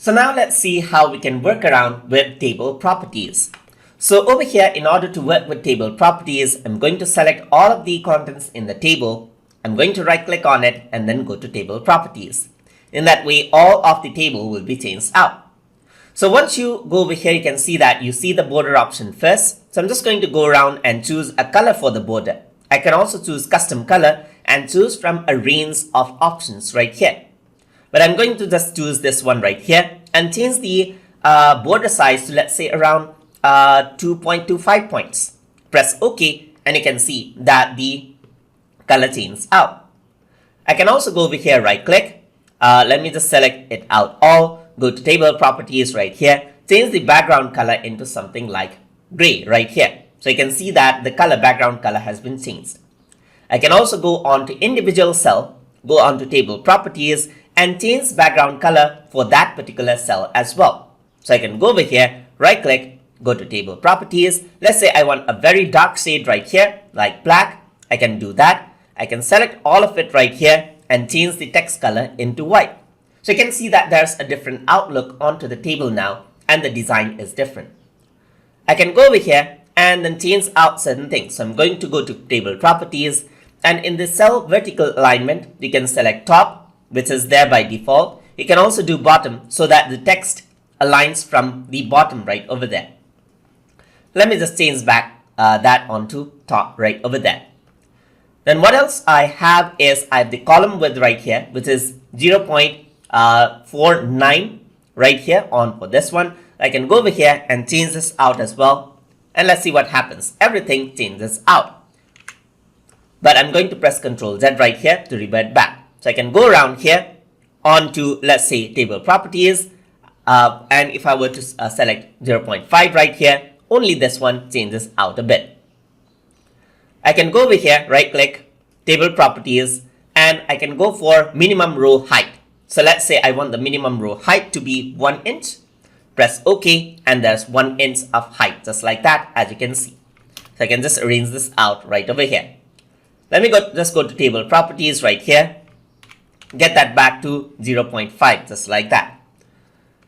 So now let's see how we can work around with table properties. So over here, in order to work with table properties, I'm going to select all of the contents in the table. I'm going to right click on it and then go to table properties. In that way, all of the table will be changed out. So once you go over here, you can see that you see the border option first. So I'm just going to go around and choose a color for the border. I can also choose custom color and choose from a range of options right here. But I'm going to just choose this one right here and change the border size to, let's say, around 2.25 points. Press OK and you can see that the color changes out. I can also go over here, right click. Let me just select it out all. Go to table properties right here. Change the background color into something like gray right here. So you can see that the background color has been changed. I can also go on to individual cell, go on to table properties and change background color for that particular cell as well. So I can go over here, right click, go to table properties. Let's say I want a very dark shade right here, like black. I can do that. I can select all of it right here and change the text color into white. So you can see that there's a different outlook onto the table now and the design is different. I can go over here and then change out certain things. So I'm going to go to table properties and in the cell vertical alignment, you can select top, which is there by default. You can also do bottom so that the text aligns from the bottom right over there. Let me just change back that onto top right over there. Then what else I have is I have the column width right here, which is 0.49 right here on for this one. I can go over here and change this out as well. And let's see what happens. Everything changes out. But I'm going to press Ctrl Z right here to revert back. So I can go around here onto, let's say, table properties. And if I were to select 0.5 right here, only this one changes out a bit. I can go over here, right click, table properties, and I can go for minimum row height. So let's say I want the minimum row height to be 1 inch. Press OK, and there's 1 inch of height, just like that, as you can see. So I can just arrange this out right over here. Let me just go to table properties right here. Get that back to 0.5, just like that.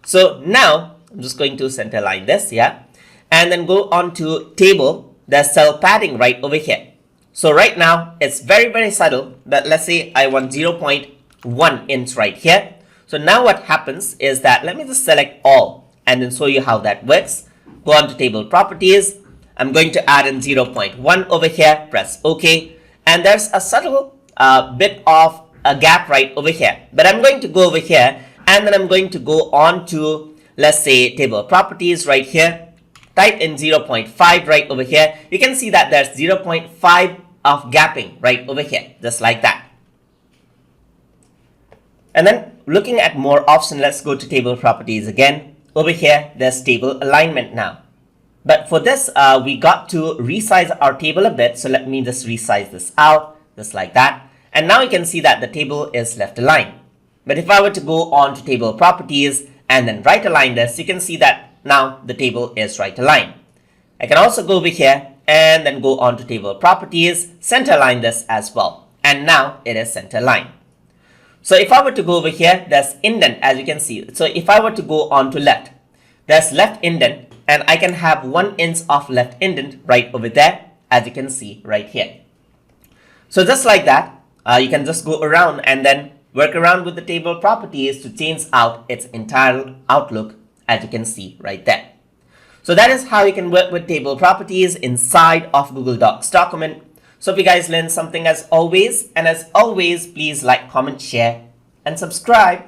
So now I'm just going to center line this, yeah, and then go on to table. There's cell padding right over here. So right now it's very subtle, but let's say I want 0.1 inch right here. So now what happens is that let me just select all and then show you how that works. Go on to table properties. I'm going to add in 0.1 over here, press OK, and there's a subtle bit of a gap right over here. But I'm going to go over here and then I'm going to go on to, let's say, table properties right here. Type in 0.5 right over here. You can see that there's 0.5 of gapping right over here, just like that. And then looking at more options, let's go to table properties again. Over here, there's table alignment now. But for this, we got to resize our table a bit. So let me just resize this out, just like that. And now you can see that the table is left aligned. But if I were to go on to table properties and then right align this, you can see that now the table is right aligned. I can also go over here and then go on to table properties, center align this as well. And now it is center aligned. So if I were to go over here, there's indent, as you can see. So if I were to go on to left, there's left indent and I can have 1 inch of left indent right over there, as you can see right here. So just like that, you can just go around and then work around with the table properties to change out its entire outlook, as you can see right there. So that is how you can work with table properties inside of Google Docs document. So if you guys learned something as always, and as always, please like, comment, share, and subscribe.